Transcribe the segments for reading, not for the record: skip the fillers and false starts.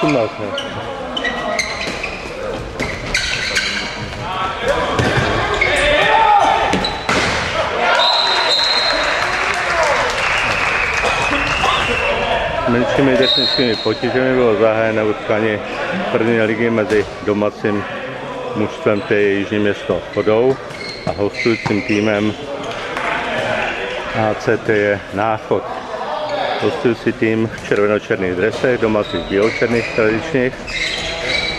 18. Menšími technickými potížemi bylo zahájené utkání první ligy mezi domácím mužstvem TJ Jižní Město Chodov a hostujícím týmem ACT je Náchod. Hostující tým v červeno-černých dresech, domácí v bíločerných tradičních.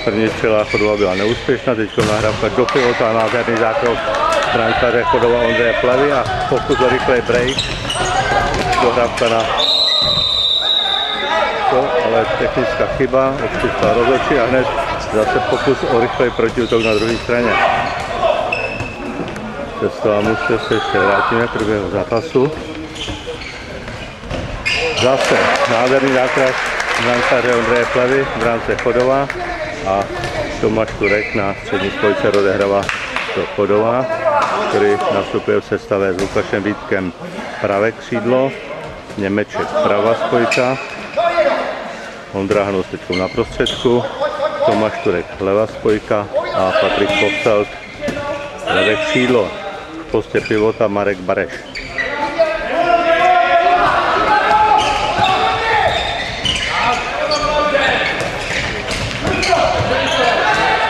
První střela Chodova byla neúspěšná, teď nahrávka do pivota a nádherný zákrok brankáře Chodova Ondřeje Plevy a pokus o rychlej break. Dohrávka na to, ale technická chyba, odpustila rozhodčí a hned zase pokus o rychlej protiútok na druhé straně. Přesto mužstvo se ještě vrátíme v průběhu zápasu. Zase nádherný zákrok brankáře Ondřeje Plevy v bránce Chodova a Tomáš Turek na střední spojce rozehrává do Chodova, který nastupuje v sestavě s Lukášem Vítkem pravé křídlo, Němeček pravá spojka, Ondra Hnus teď na prostředku, Tomáš Turek levá spojka a Patrik Povsalt levé křídlo. V postě pivota Marek Bareš.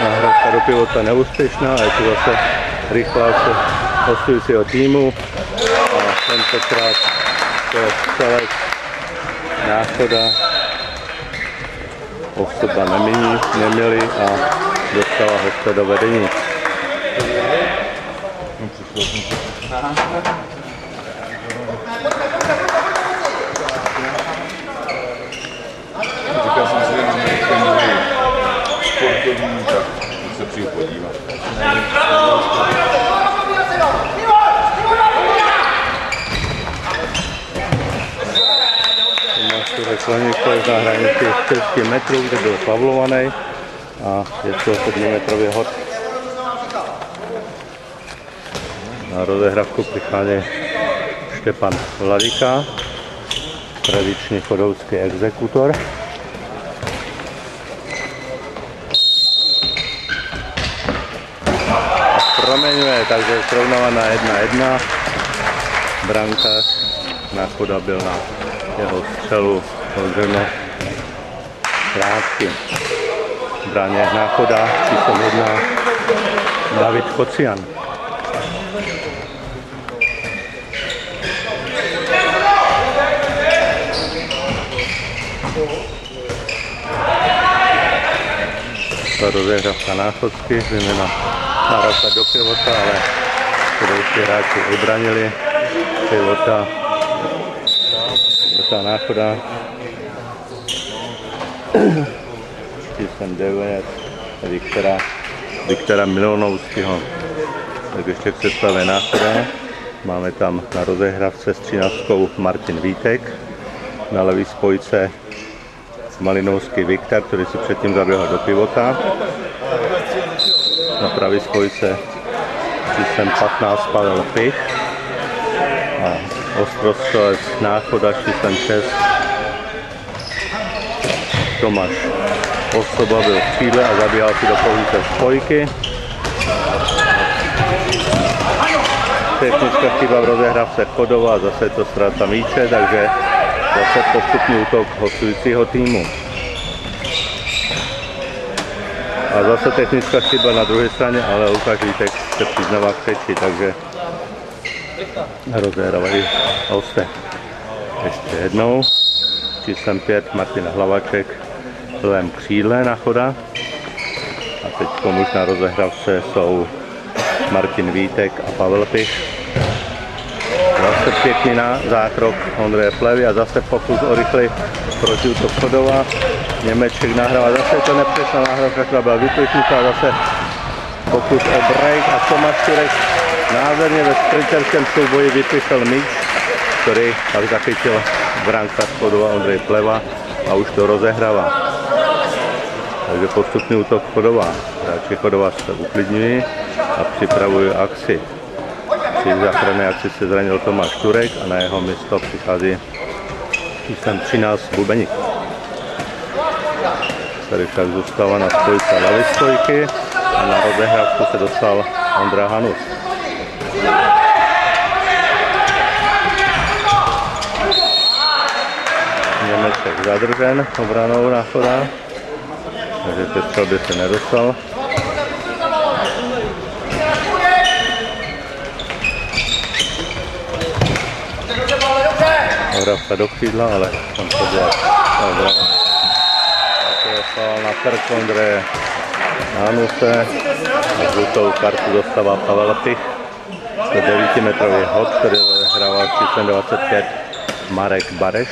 Nahrávka do pivota neúspěšná a je to zase rychlá se hostujícího týmu a tentokrát to je střelec Náchoda. Osoba neměli a dostala hosté do vedení. Říkal jsem si, že na mě sportovní, tak se přijdu podívat. Turek na hranici 4 metrů, kde byl pavlovaný a je to 7metrový hod. Na rozehrávku přichází Štěpán Vladika, tradiční chodovský exekutor. A proměňuje, takže srovnávaná 1-1. Brankář Náchoda byl na jeho střelu hodřeno krátky. Bráně Náchoda, číslem 1 David Kocian. Rozehrávka Náchodsky, vyměna nahrávka do pivota, ale chodovští hráči vybranili pivota Náchoda. Číslem 9 Viktora Milonovského. Tak ještě k sestavě Náchoda. Máme tam na rozehrávce s 13 Martin Vítek, na levý spojce Malinovský Viktor, který si předtím zaběhl do pivota. Na pravý spojce číslem 15 Pavel Pich a ostrostřelec Náchoda číslem 6 Tomáš Osoba byl v křídle a zabíhal si do pozice spojky. Technická chyba v rozehrávce Chodova, zase to ztráta míče, takže zase postupný útok hostujícího týmu. A zase technická chyba na druhé straně, ale Lukáš Vítek se přiznává k řeči, takže rozehrávají hosté. Ještě jednou. Číslem 5 Martin Hlavaček v levém křídle Náchoda. A teď už na rozehrávce jsou Martin Vítek a Pavel Pich. Zase pěkný zákrok Ondřeje Plevy a zase pokus o rychlej protiútok Chodova. Němeček nahrává, zase je to nepřesná nahrávka, která byla vyplichnutá, zase pokus o break a Tomáš Turek nádherně ve sprinterském souboji vypichl míč, který pak zachytil brankář Chodova Ondřej Pleva a už to rozehrává. Takže postupný útok Chodova. Hráči Chodova se uklidňují a připravují akci. Při záchranné akci se zranil Tomáš Turek a na jeho místo přichází číslem 13 Bubeník. Tady však zůstává na spojce levý spojky a na rozehrávku se dostal Ondra Hanus. Němeček zadržen obranou Náchoda, takže ke střelbě se nedostal. Ohrávka do křídla, ale tam to byla obrana. A to je faul na krk Ondreje Hanuse. A žlutou kartu dostává Pavel Pich. To 9metrový hod, který zahrával číslem 25 Marek Bareš.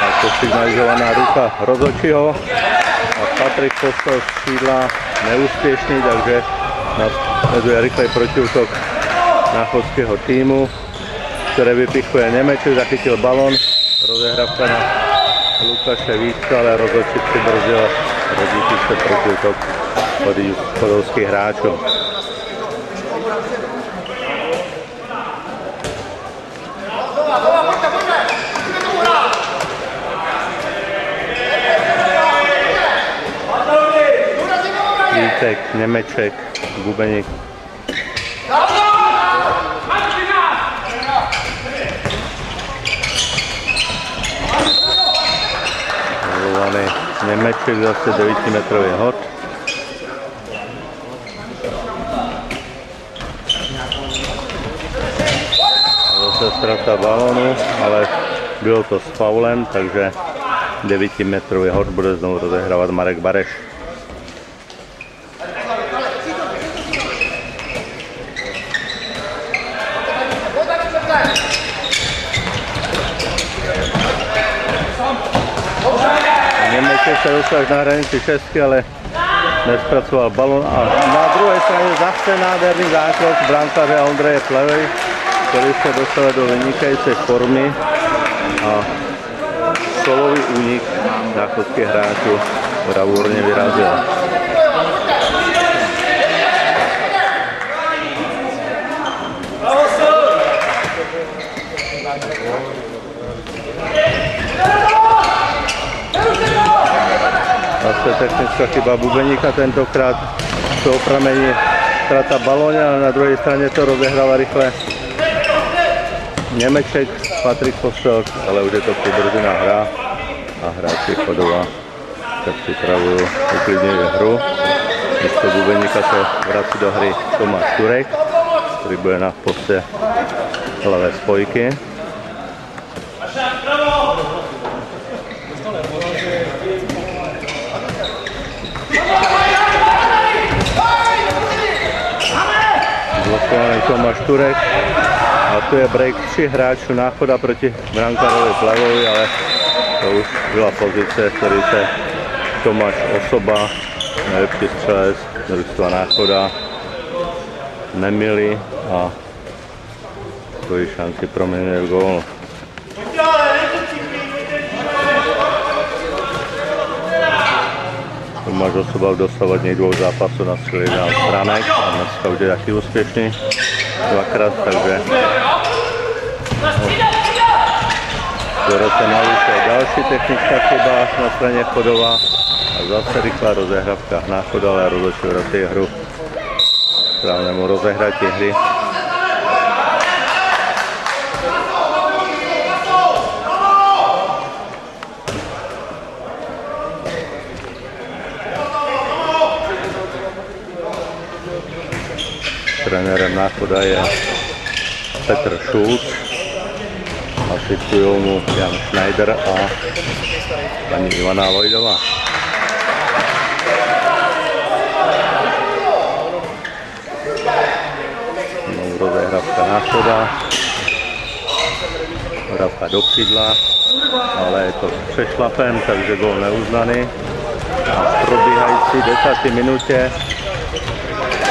A to signalizovaná ruka rozhodčího. A Patrik Postel z křídla neúspěšný, takže nasleduje rychlej protiútok náchodského týmu, které vypichuje Němeček, zachytil balon, rozehrávka na Lukáše Vítka, ale rozhodčí přibrzdil rodící se protiútok podolských hráčů. Vítek, Němeček, Bubeník. Volovaný Němeček, zase 9metrový hod. Zase ztráta balonu, ale bylo to s faulem, takže 9metrový hod bude znovu rozehrávat Marek Bareš. Němeček se dostal až na hranici šestky, ale nespracoval balon a na druhé straně zase nádherný zákrok brankáře Ondreje Plevej, který se dostal do vynikající formy a solový únik náchodských hráčů bravurně vyrazil. Zase technická chyba Bubeníka, tentokrát to opramení ztráta balóně, ale na druhé straně to rozehrává rychle Němeček, Patrik Postel, ale už je to přibrzdená hra a hráči Chodova se připravují, uklidňují hru. Místo Bubeníka se vrací do hry Tomáš Turek, který bude na poste levé spojky. Zlokovaný Tomáš Turek a tu je break 3 hráčů Náchoda proti brankárovi Plevovi, ale to už byla pozice, který se Tomáš Osoba, nejlepší střelec družstva Náchoda, nemilí a svoji šanci proměnil gól. Tomáš Osoba v dosavadních 2 zápasů nastřelil 11 branek a dneska už je taky úspěšný dvakrát, takže na výše další technická chyba na straně Chodova a zase rychlá rozehrávka Náchoda, ale rozhodčí vrací hru správnému rozehratí hry. Trenérem Náchoda je Petr Šulc, asistují mu Jan Schneider a paní Ivana Vojdová. Znovu rozehrávka Náchoda, hrávka do křídla, ale je to s přešlapem, takže gól neuznaný. A v probíhající 10. minutě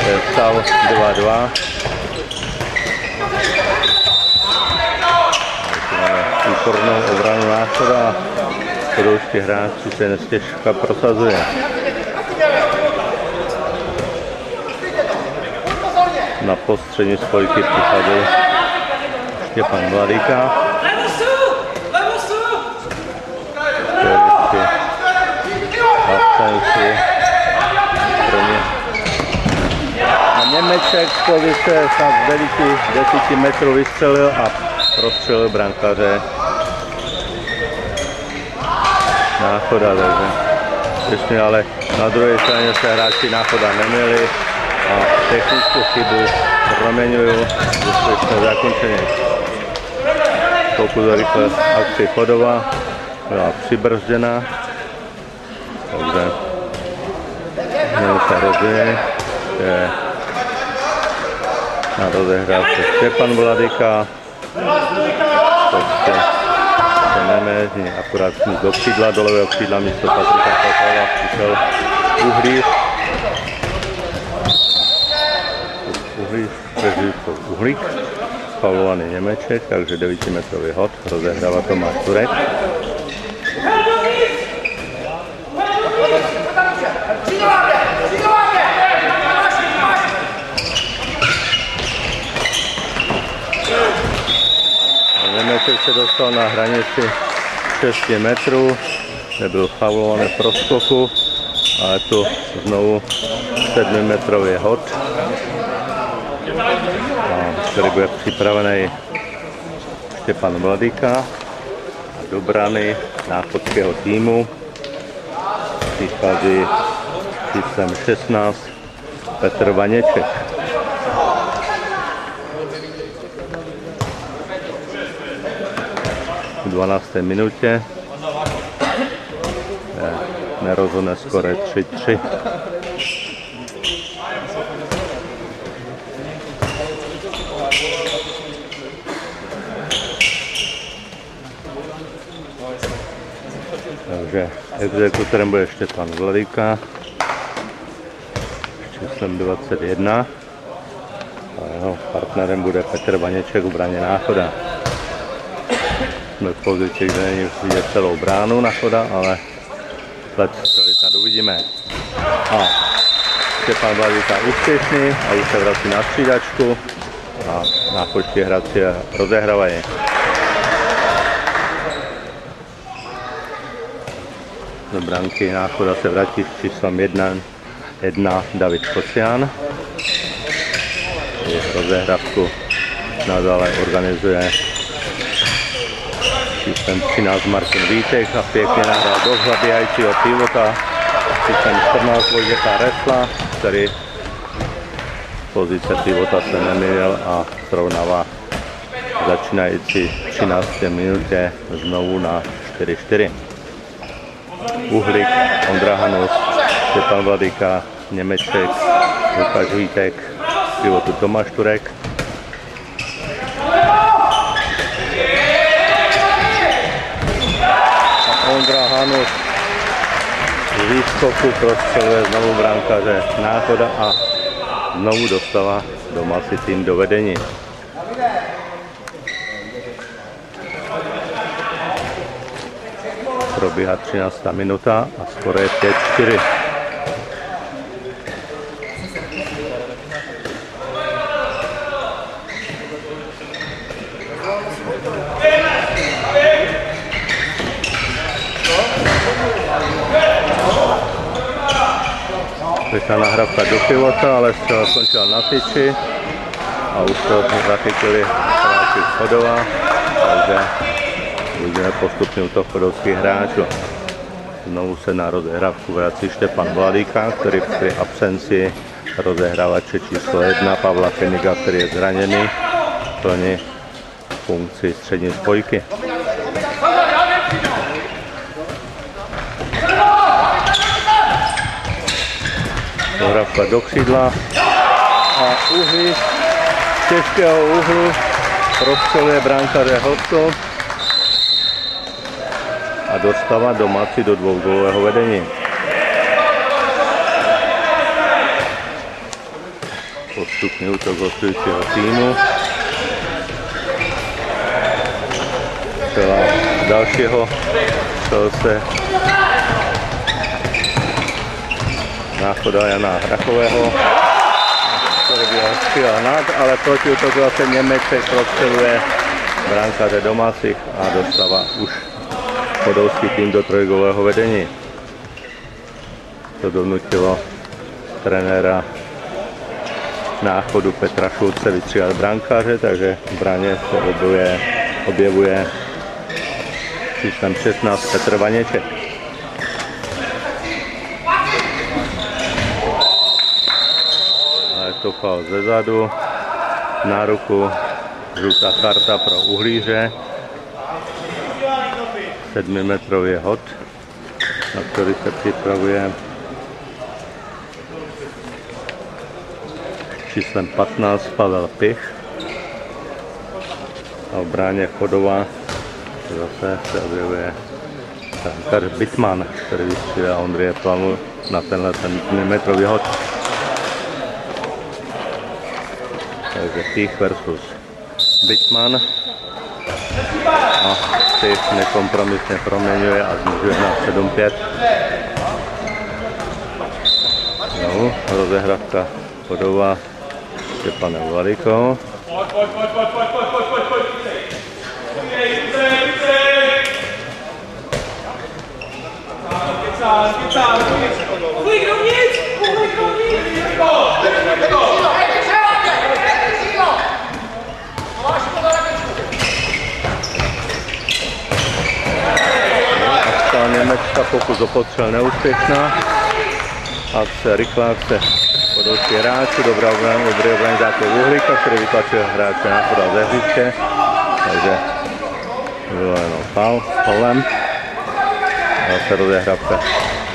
je stav 2-2. Výbornou obranu Náchoda, podolští hráči se nestěžka prosazuje. Na postřední spojky přicházejí Štěpán Mladíka. A Němeček z pozice snad z 9-10 metrů vystřelil a prostřelil brankáře. Náchoda, takže ještě, ale na druhé straně se hráči Náchoda neměli a technickou chybu proměňují úspěšné zakončení. Pokud rychle akci Chodova byla přibrzděna, takže se rozvíjí, je na rozehrávce Štěpán Mladíka, prostě se nemézní, akorát do křídla, do levého křídla místo Patrika Popala přišel Uhlík, faulovaný Němeček, takže 9metrový hod, rozehrává Tomáš Turek. Němeček se dostal na hranici 6 metrů, nebyl faulovaný v proskoku, ale tu znovu 7metrový hod, který bude připravený Štěpán Mladíka do brany náchodského týmu. Přichází číslem 16 Petr Vaněček. V 12. minutě nerozhodne skore 3-3. Takže exekutorem bude Štěpán Mladíka s číslem 21 a jeho partnerem bude Petr Vaněček v braně Náchoda. Jsme v pozici, kde není vidět celou bránu Náchoda, ale let střelit uvidíme. A Štěpán Mladíka úspěšný a už se vrací na střídačku a náchodští hráči rozehrávají. Do branky Náchoda se vrátí s číslem 1 David Kocián. Rozehrávku nadále organizuje číslem 13 Martin Vítek a pěkně nahrál do zabíhajícího pivota číslem 14 Vojtěcha Resla, který pozice pivota se neměl a srovnává začínající 13. minutě znovu na 4-4. Uhlík, Ondra Hanus, Štěpán Mladíka, Němeček, Lukáš Vítek, pivotu Tomáš Turek. A Ondra Hanus z výskoku prostřeluje znovu brankáře Náchoda a znovu dostává domácí tým do vedení. Probíhá 13. minuta a skoro je 5-4. Vyšla nahrávka do pivota, ale střela skončila na tyči a už to zachytili hráči z Chodova, takže uvidíme postupný útok chodovských hráčů. Znovu se na rozehrávku vrací Štěpán Mladíka, který při absenci rozehrávače číslo 1 Pavla Feniga, který je zraněný, plní funkci střední spojky. Dohrávka do křídla a Uhlík z těžkého úhlu prostřeluje brankáře Hodku a dostává domácí do dvougólového vedení. Postupný útok hostujícího týmu. Střela dalšího střelce Náchoda Jana Hrachového, který byl přijal nad, ale proti útoku zase Němeček prostřeluje brankáře domácích a dostává už chodovský tým do trojgólového vedení. To donutilo trenéra Náchodu Petra Šulce vystřídat brankáře, takže v bráně se objevuje číslem 16 Petr Vaněček. A je to faul ze zadu, na ruku, žlutá karta pro Uhlíře, 7metrový hod, na který se připravuje číslem 15 Pavel Pich. A v bráně Chodova zase se objevuje brankář Bitman, který vystřídá Ondřeje Plavu na tenhle 7metrový hod. Takže Pich versus Bitman. A Pich nekompromisně proměňuje a znižuje na 7-5. Znovu rozehrávka Chodova Štěpanem Valikou. Německa pokus o podstřel neúspěšná. Akce rychlá akce Chodovský hráčů, dobrý obranizátor Uhlíka, který vytlačil hráče Náchoda ze hřiště. Takže bylo jenom faulem. Zase rozehrávka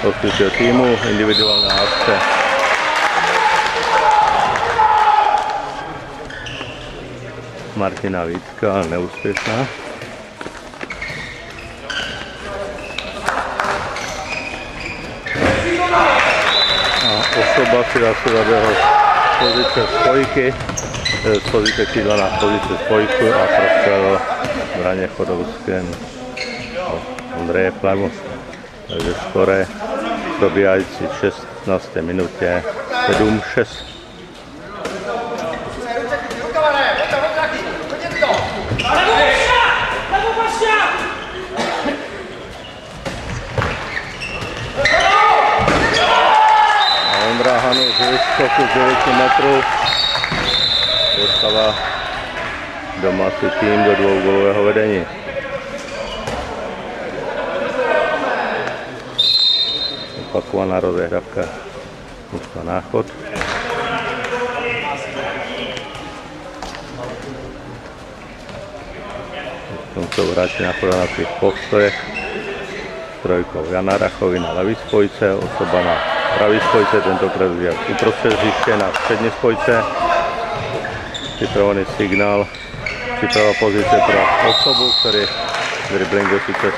hostujícího týmu, individuální akce. Martina Vítka, ale neúspěšná. Osoba si zase zaběhl z pozice spojky, z pozice křídla na pozici spojku a prostřelil v braně Chodovském Ondřeje Plavu. Takže skore probíhající v 16. minutě 7-6. Ondra Hanu z výskoku z 9 metrů dostává domácí tým do dvougólového vedení. Opakovaná rozehrávka mužstva Náchod. V tom jsou hráči Náchoda na svých postojech. Trojkou Jana Rachový na levý spojce, osoba na pravý spojce, tentokrát je uprostřed hřiště na střední spojce. Připravený signál, připrava pozice pro osobu, který driblingu sice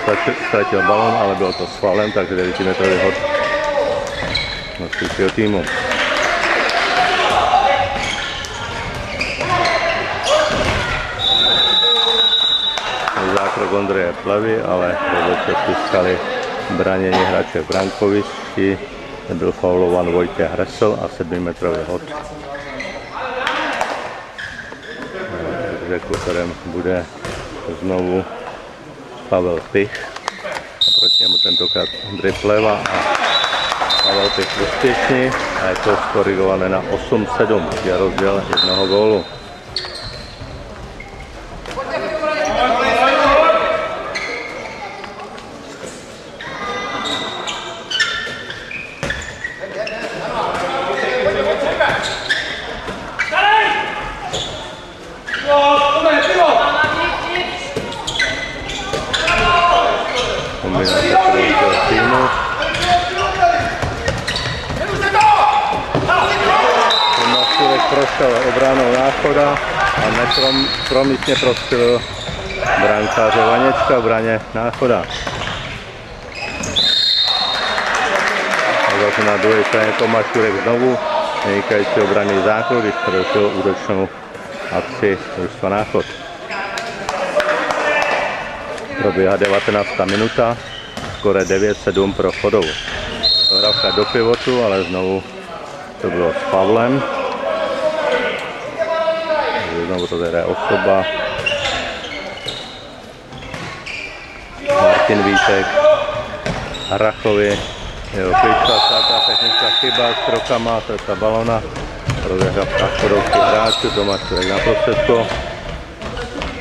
ztratil balon, ale bylo to s faulem, takže 9metrový hod hostujícího týmu. Zákrok Ondřeje Plavy, ale rozhodce stiskali branění hráče v brankovišti. Byl faulovan Vojtěch Hresl a 7metrový hod. Exekutorem bude znovu Pavel Pich. A proti němu tentokrát Ondřej Pleva a Pavel Pich úspěšný. A je to skorigované na 8-7. Je rozdíl jednoho gólu. Prošel obranou Náchoda a nepromyslně prostřelil brankáře Vaněčka v braně Náchoda. A zase na druhé straně Tomáš Jurek znovu vynikající obranný zákrok, když přerušil útočnou akci mužstva Náchod. Probíhá 19. minuta, skore 9-7 pro Chodovu. Dohrávka do pivotu, ale znovu to bylo s Pavlem. Znovu to hraje osoba Martin Vítek Hrachovi. Jo, klička, státá technická chyba s krokama, tresta balona. Rozehrávka chodovských hráčů, Tomáš Turek na prostředku.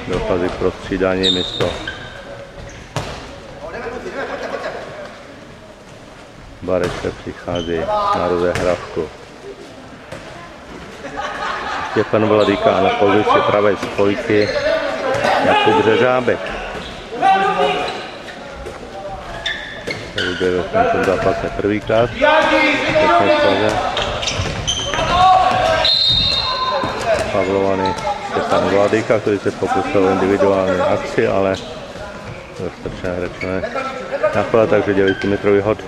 Dochází k prostřídání místo Barešek přichází na rozehrávku. Štěpán Vladíka na pozici pravé spojky. Jakub Řežábek. To bude v tomto zápase prvýkrát. Pavlovaný Štěpán Vladíka, který se pokusil individuální akci, ale dostatečné řečné napadá, takže 9metrový hod.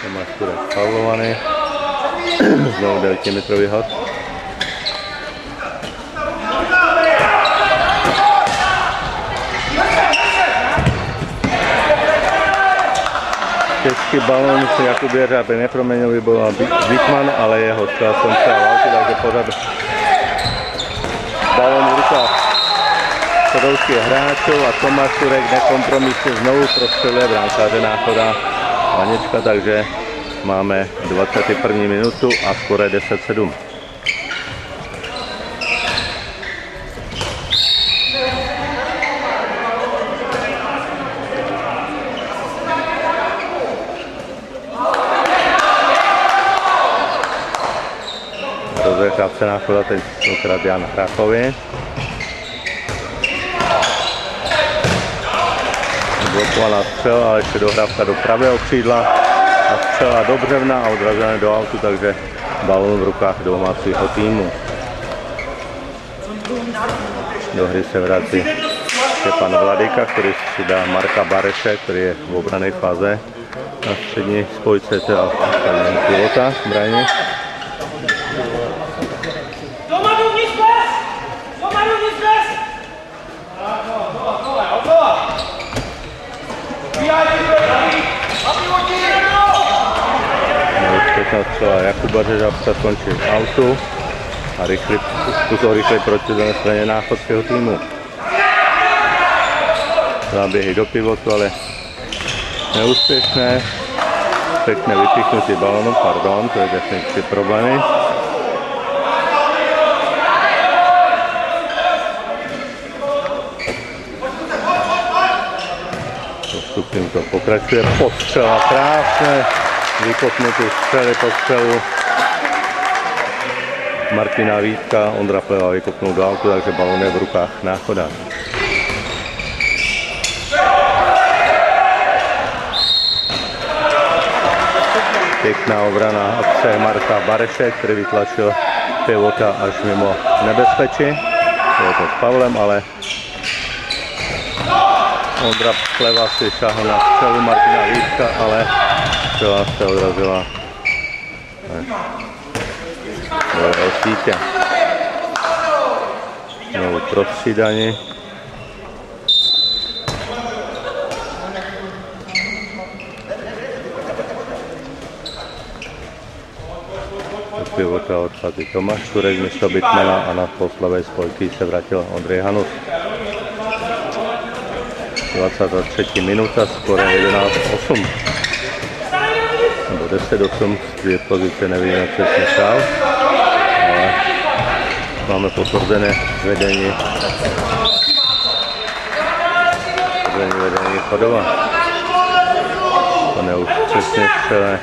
Tomáš Turek pavlovaný, znovu 9metrový hod. Český balón se Jakub Jeřábek neproměnil, vybojoval Wittmann, ale jeho střela skončila války, takže pořád balón v rukách chodovských hráčů a Tomáš Turek nekompromisně znovu prostřeluje brankáře Náchoda Vanička, takže máme 21. minutu a skóre 10-7. Rozehrávce Náchoda, tentokrát Jan Hrachovi. Blokovaná střela, ale ještě dohrávka do pravého křídla a střela do břevna a odrazené do autu, takže balón v rukách domácího týmu. Do hry se vrací Štěpán Vladíka, který si dá Marka Bareše, který je v obranné fáze na střední spojce a pivota v bráně. Střela Jakuba Řežábka skončí v autu a rychle proti na straně náchodského týmu. Záběhy do pivotu, ale neúspěšné. Pěkné vypíchnutí balónu, pardon, to je definitivně problémy. Postupně to pokračuje, postřela krásné. Vykopnutý střely po střelu Martina Vítka, Ondra Pleva vykopnul do autu, takže balón je v rukách Náchoda. Pěkná obrana akce Marka Bareše, který vytlačil pivota až mimo nebezpečí. Bylo to s Pavlem, ale Ondra Pleva si šáhl na střelu Martina Vítka, ale střela se odrazila do sítě. Znovu prostřídání. Do pivota odchází Tomáš Turek místo Wittmanna a na poslavé spojky se vrátil Ondřej Hanus. 23. minuta, skóre 11-8. Nebo 10-8, z dvě pozice nevíme přesně šál, ale máme potvrzené vedení Chodova. To ne už přesně střele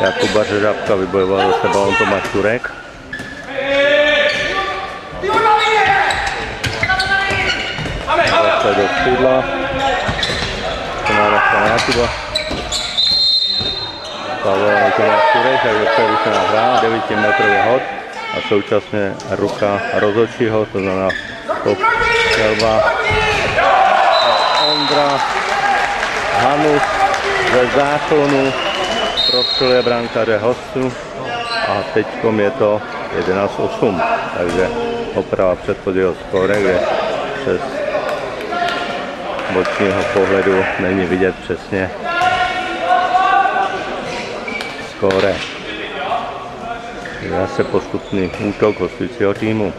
Jakuba Řežábka, vybojoval zase balón Tomáš Turek. Zase do křídla, to nárazka na Jakuba. Pavlovaný Tomáš Turek, takže přerušená hra, 9metrový hod a současně ruka rozhodčího, to znamená střelba. Ondra Hanus ze záklonu prostřeluje brankáře hostů a teďkom je to 11-8, takže oprava předchozího skóre, kde přes bočního pohledu není vidět přesně skóre. Zase postupný útok hostujícího týmu.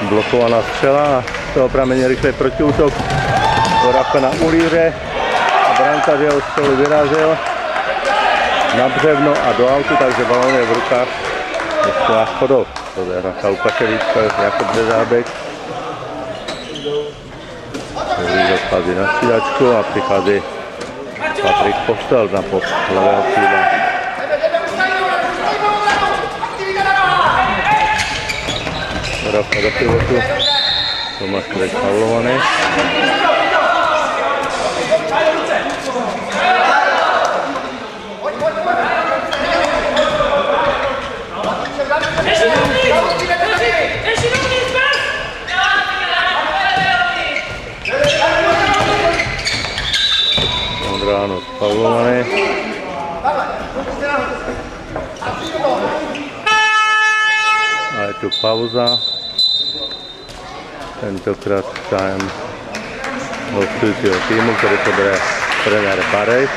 Blokovaná střela, z toho pramení rychlý protiútok. Doravka na Ulíře. Brankář jeho střelu vyrazil na břevno a do autu, takže balón je v rukách ještě na Chodov. To je hra Lukaševička, Jakub Dezábek. Odchází na střídačku a přichází Patrik Postel na post levého křídla. Doravka do pivotu. Tomáš Kurek faulovaný. Ondráno faulovaný. A je tu pauza. Tentokrát zájem hostujícího týmu, který to bude trenér Barej.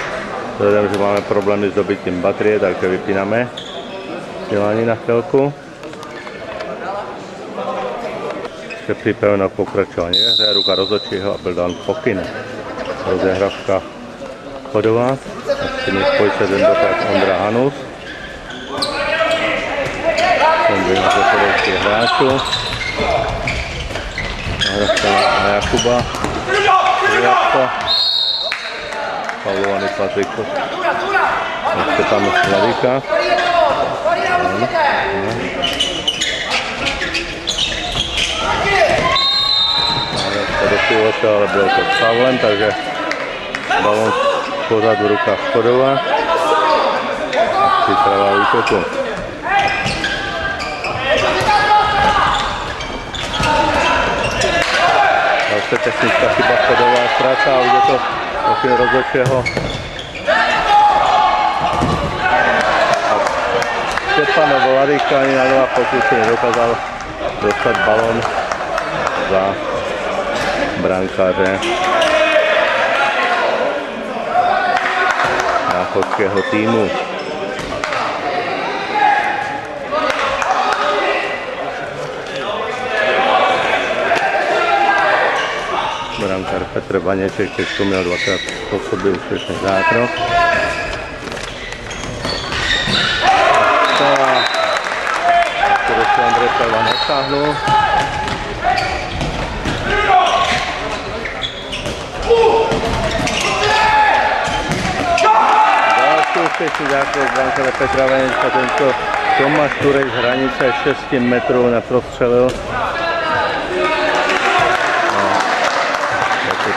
Vzhledem, že máme problémy s dobytím baterie, takže vypínáme dělání na chvilku. Ještě připraven na pokračování hře, ruka rozhodčího a byl dán pokyn. Rozehravka Chodová. Střední spojice tentokrát Ondra Hanus. Kombinace chodovských hráčů. Nahrávka na Jakuba. Jakuba. Faulovaný Patrik. Ještě tam Slavíka. Do pivota, ale bylo to faulem, takže balón pořád v rukách Chodova. A příprava útoku. Zase technická chyba Chodova ztráca a už je to pokyn rozhodčího. Štěpán Voladyka ani na dva pokusy nedokázal dostat balón za brankáře náchodského týmu. Brankár Petr Vaněček, který měl 20 po sobě úspěšný zákrok. Který se Andrej Pelva nesáhnul. Další úspěšný zákrok brankáře Petra Vaněčka, tento Tomáš Turek z hranice 6 metrů neprostřelil.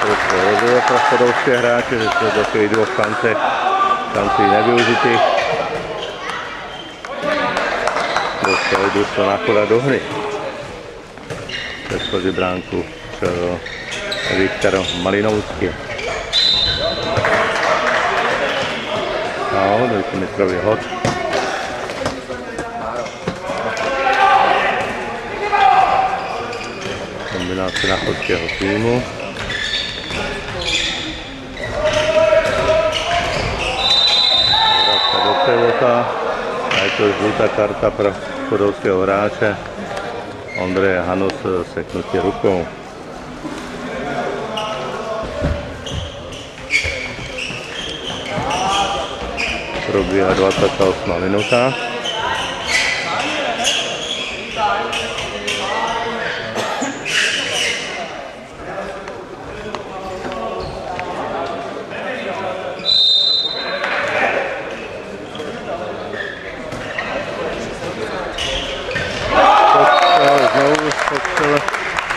Trošku rozhoduje pro chodovské hráče, že jsou do těch dvou šancí nevyužitých. Dostali družstvo Náchoda do hry. Předchozí bránku střelil Viktor Malinovský. No, dvojkometrový hod. Kombinace náchodského týmu. A je to žlutá karta pro chodovského hráče Ondreje Hanus seknutí rukou. Probíhá 28. minuta.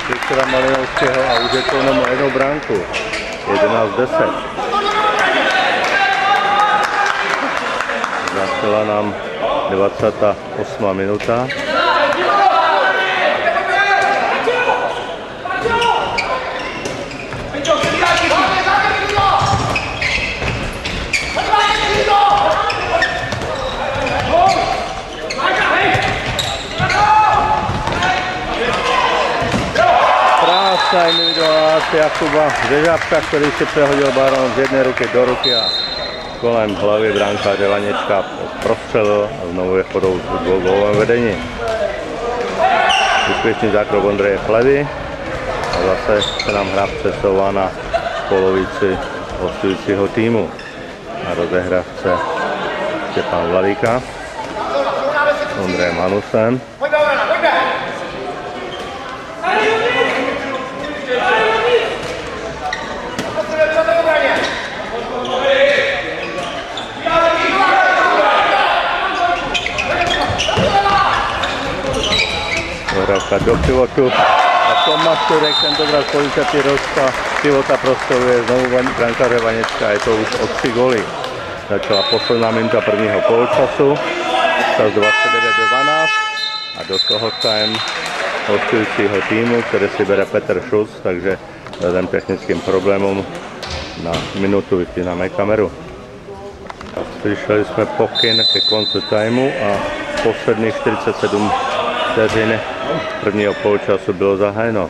Viktora Malinovského a už je to jenom jednou bránku. 11:10. Zastala nám 28. minuta. Krásná individuální akce Jakuba Řežábka, který si přehodil balón z jedné ruky do ruky a kolem hlavy brankáře Vaněčka prostřelil a znovu je v dvougólovém vedení. Úspěšný zákrok Ondřeje Plevy a zase se nám hra přesouvá na polovici hostujícího týmu. Na rozehravce Štěpán Vladíka s Ondřejem Hanusem. Dohrávka do pivotu a Tomáš Turek, tentokrát pozice pivota prostoruje znovu brankáře Vaněčka, je to už o 3 góly. Začala posledná minuta prvního poločasu, čas 29:12 a do toho time hostujícího týmu, který si bere Petr Šulc, takže vzhledem technickým problémům na minutu vypínáme kameru. Slyšeli jsme pokyn ke konci timeu a posledních 47 vteřin prvního poločasu bylo zahájeno.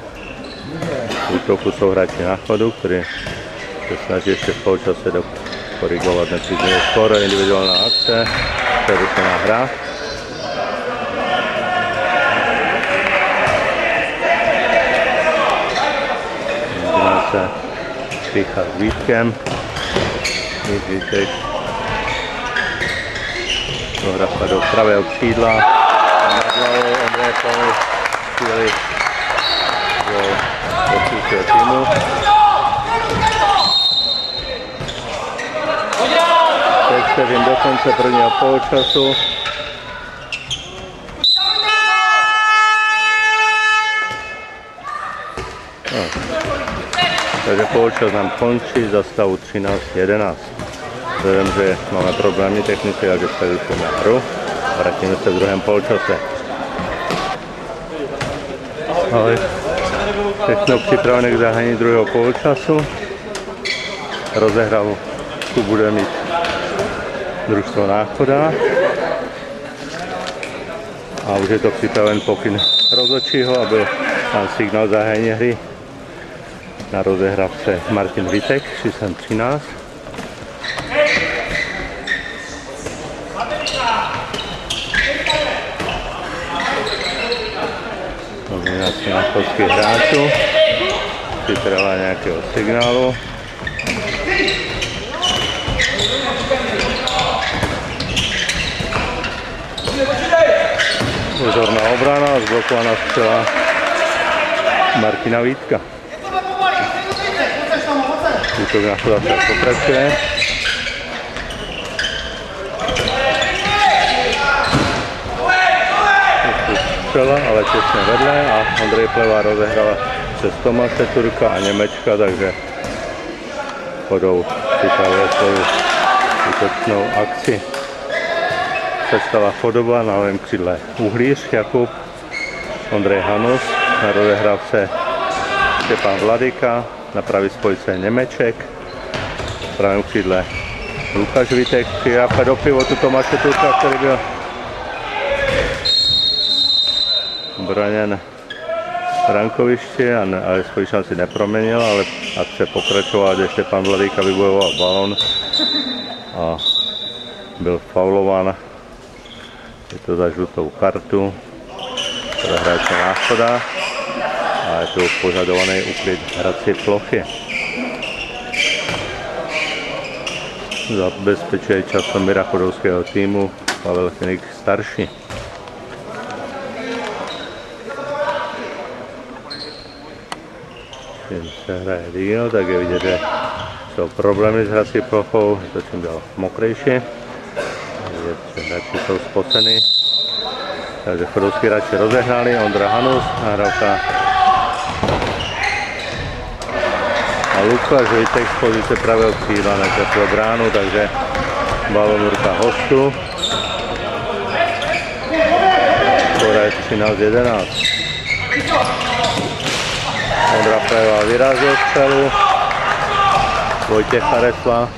V útoku jsou hráči na chodu, kteří se snaží ještě v poločase korigovat nepříznivý skóre, individuální akce, přerušená hra. Jedná se Pícha s Vítkem. Vítek. Dohrávka do pravého křídla. Nad hlavou Ondřeje Plevy chvíli do hostujícího týmu. Teď vteřin do konce prvního poločasu. Takže poločas nám končí za stavu 13:11. Vzhledem, že máme problémy techniky, takže přerušíme hru. Vrátíme se v druhém poločase. Ale všechno připravené k zahájení druhého poločasu. Rozehravu tu bude mít družstvo Náchoda. A už je to připraven pokyn rozhodčího a byl tam signál zahájení hry. Na rozehravce Martin Vítek, 6:13. Nominace na polských hráčů. Připravila nějakého signálu. Pozorná obrana, zblokovaná střela Martina Vítka. Útok na chodace pokračuje. Střela, ale těsně vedle a Ondřej Pleva rozehrala přes Tomáše Turka a Němečka, takže chodou připravuje svou útočnou akci. Představa Chodoba, na levém křídle Uhlíř Jakub, Ondřej Hanus, na rozehravce Štěpán Vladíka, na pravý spojce Němeček, v pravém křídle Lukáš Vítek, přihrávka do pivotu Tomáše Turka, který byl braněn brankovišti, ale svoji šanci neproměnil, ale akce pokračovala, kde Štěpán Vladíka vybojoval balon a byl faulován. Je to za žlutou kartu pro hráče Náchoda a je tu požadovaný úklid hrací plochy. Zabezpečuje časomíra chodovského týmu Pavel Finik starší. Tím se hraje díl, tak je vidět, že jsou problémy s hrací plochou, je to čím dál mokrejší. Vidět, že hráči jsou spoceny. Takže chodovský hráči rozehráli, Ondra Hanus, nahrávka a Lukáš Vítek z pozice pravého křídla nakreslil bránu, takže balón v rukách hostů. Skóra je 13:11. Ondra Pleva vyrazil střelu, Vojtěch Charesla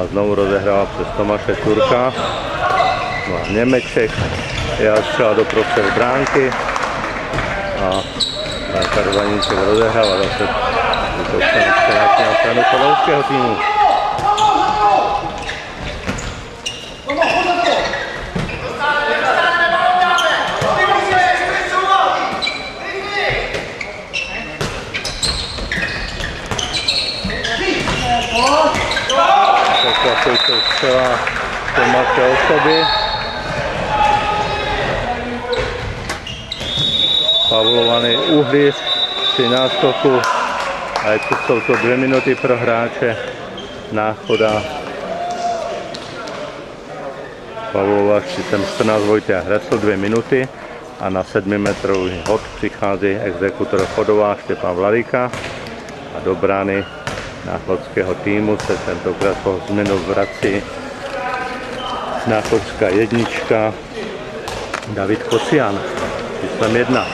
a znovu rozehrává přes Tomáše Turka. No a Němeček je střela do prostřed bránky a Karvaníček rozehrává zase na stranu Polovského týmu. Překvapující střela Tomáše Osoby. Pavlovaný Uhlíř při náskoku. A jsou to 2 minuty pro hráče. Náchoda. Pavlova systém 14, Vojtěch Hresl 2 minuty. A na 7metrový hod přichází exekutor Chodová Štěpán Vladika. A do brány náchodského týmu se tentokrát po změnu vrací náchodská jednička David Kocián číslem 1.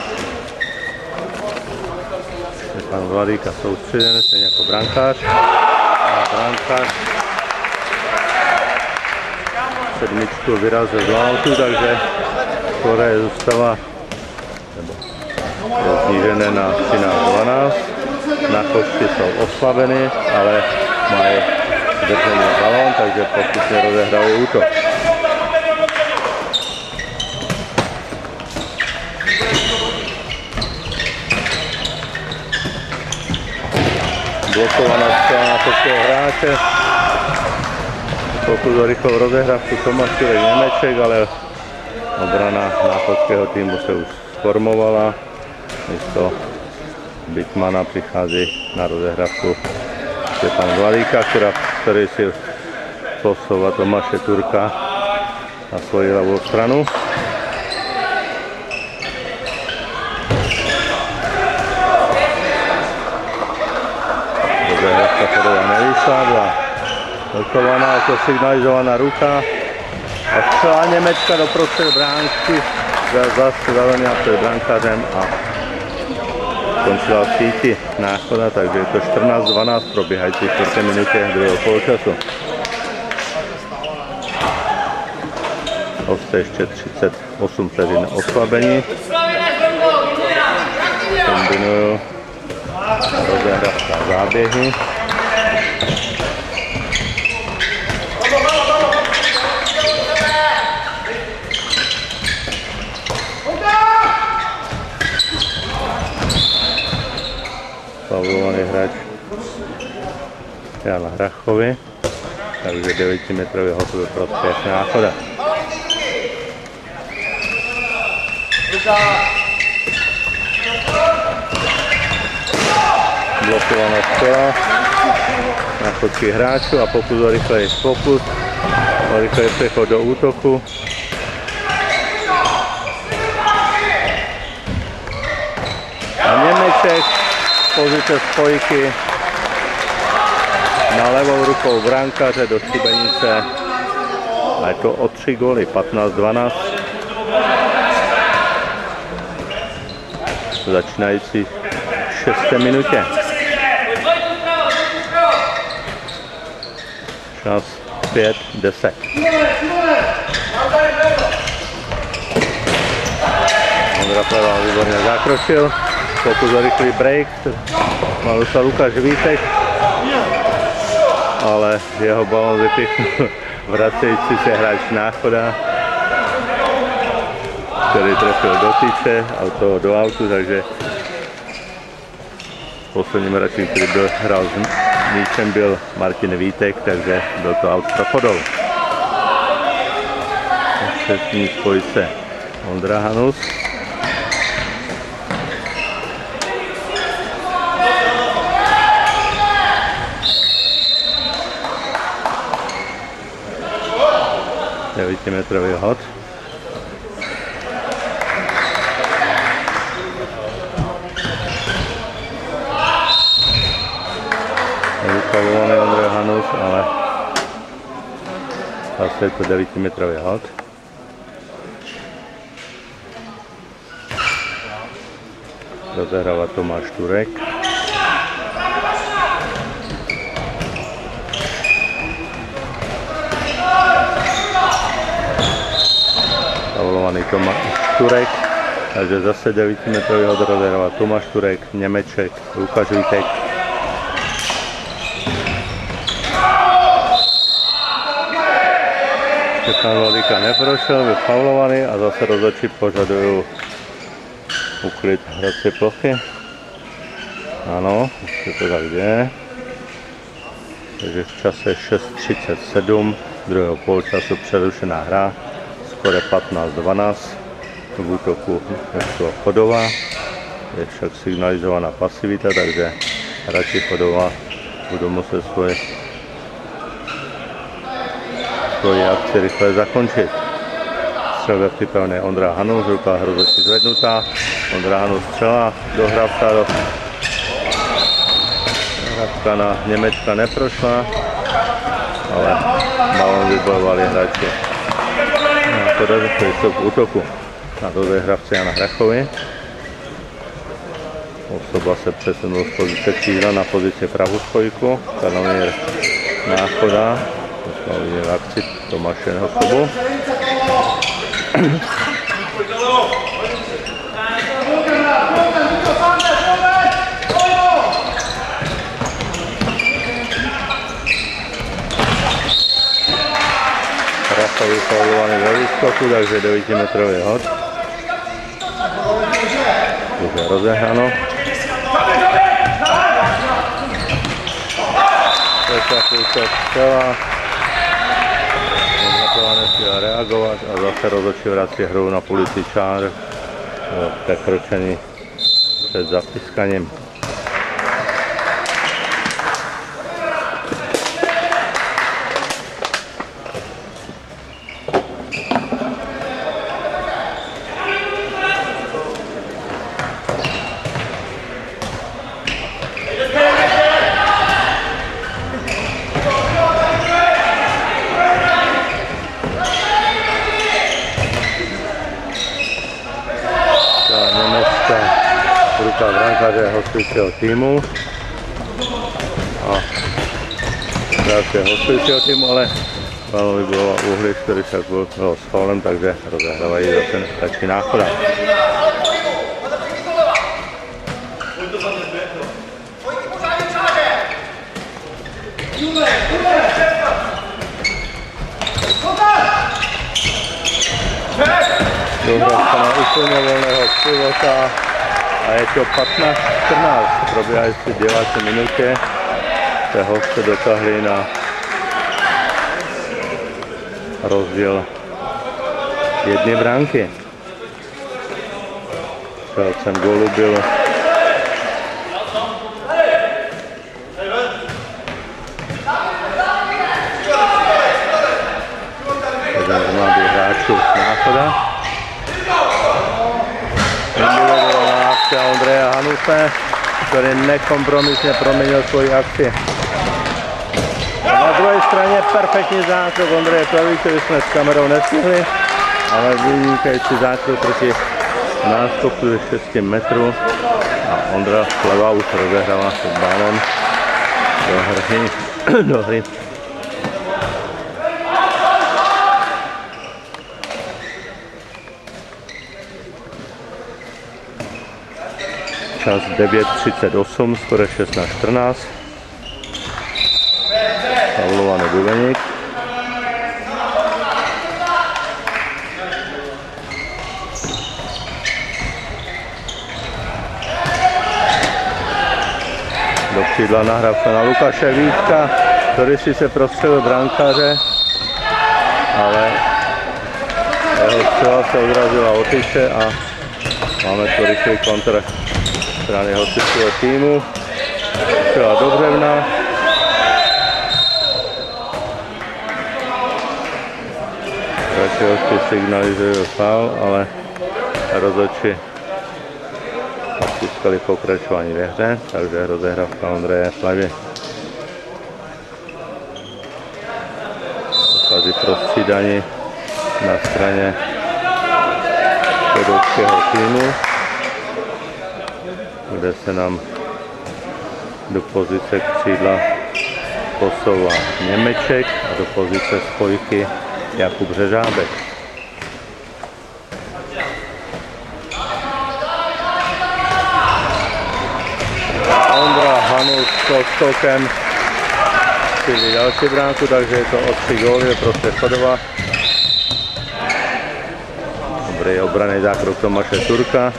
Štěpán Vladika soustředěný, stejně jako brankář. A brankář sedmičku vyrazil z lautu, takže skóre zůstává roznížené na 13-12. Náchodci jsou oslabeny, ale mají držený balón, takže postupně rozehrávají útok. Blokovaná střela náchodského hráče. Pokud o rychlou rozehrávku Tomáš Němeček, ale obrana náchodského týmu se už sformovala. Místo Bitmana přichází na rozehrávku Štěpán Vladíka, který si posouvá Tomáše Turka na svoji levou stranu. Rozehrávka Chodová nevyšla, byla blokovaná, jako signalizovaná ruka a střela Němečka do prostřed bránky, zase zelená před brankářem a skončila v síti Náchoda, takže je to 14-12 probíhající v 4. minutě druhého poločasu. Hosté ještě 38 vteřin oslabení. Kombinují rozehrávka záběhy. Pavlovaný hráč Jana Hrachovi, takže 9metrový hod ve prospěch Náchoda. Blokovaná střela náchodských hráčů a pokus o rychlej pokus, o rychlej přechod do útoku. A Němeček pozice spojky na levou rukou brankáře do šibenice a je to o 3 góly, 15-12. Začínající v 6. minutě. Čas 5-10. Ondra Pleva výborně zakročil. Pokus o rychlý break, mal se Lukáš Vítek, ale jeho balón vypichnul vracející se hráč Náchoda, který trefil do tyče a toho do autu, takže posledním hráčem, který hrál s míčem, byl Martin Vítek, takže byl to aut pro Chodov. Třetí spojice Ondra Hanus. Metrový hod. Nevypavovaný Ondrej Hanus, ale zase je to 9metrový hod. Rozehrává Tomáš Turek. Tomáš Turek Takže zase 9-metrový hod rozehrává Tomáš Turek, Němeček, Lukáš Vítek. Štěpán Vladíka neprošel, byl faulovaný a zase rozhodčí požadují uklid hrací plochy. Ano, ještě to tak děje. Takže v čase 6:37 druhého poločasu přerušená hra. Skore 15-12. V útoku je Chodová. Je však signalizovaná pasivita, takže hráči Chodová budou muset svoji akci rychle zakončit. Střelbe připravený Ondra Hanus, ruka hrozečí zvednutá. Ondra Hanus střela, dohrávka na Němečka neprošla, ale balón vybojovali hráči. Podařilo se k útoku na rozehravce Jana Hrachovi. Osoba se přesunul z pozice křídla na pozici pravou spojku. Kanonier Náchoda. Viděl v akci Tomáše Osobu. Rachovi faulovaný ve výskoku, takže 9-metrový hod. Už je rozehráno. Přesakuje se střela. Nezapované chtěla reagovat a zase rozhodčí vrací hru na půlici čár. Překročení před zapískaním. Ruka brankáře hostujícího týmu a hostujícího týmu, ale balón bylo Uhliš, který však byl s faulem, takže rozehrávají zase hráči Náchoda. Dohrávka na úplně volného pivota. A je to 15-14, probíhající 9. minutě, se hosté dotáhli na rozdíl 1 branky. Střelcem gólu byl jeden z mladých hráčů z Náchoda. Ondreja Hanuse, který nekompromisně proměnil svoji akci. Na druhé straně perfektní zákrok Ondreje Plavíče, který jsme s kamerou nestihli, ale vynikající zákrok proti náskoku 6 metrů a Ondra Pleva už rozehrává balón do hry. Čas 9:38, skoro 16:14. Faulovaný Bubeník. Do křídla nahrávka na Lukáše Vítka, který si se prostřelil brankáře, ale jeho střela se odrazila o tyče a máme tu rychlý kontr strany hostitelského týmu. Střela do břevna. Radši hosti signalizují faul, ale rozhodčí získali pokračování ve hře, takže rozehrávka Ondreje Plavy. Dochází prostřídání na straně vedoucího týmu, kde se nám do pozice křídla posouvá Němeček a do pozice spojky Jakub Řežábek. vykopl skokem. Přijde další bránku, takže je to o 3 góly, je prostě Chodova. Dobrý obranný zákrok Tomáše Turka.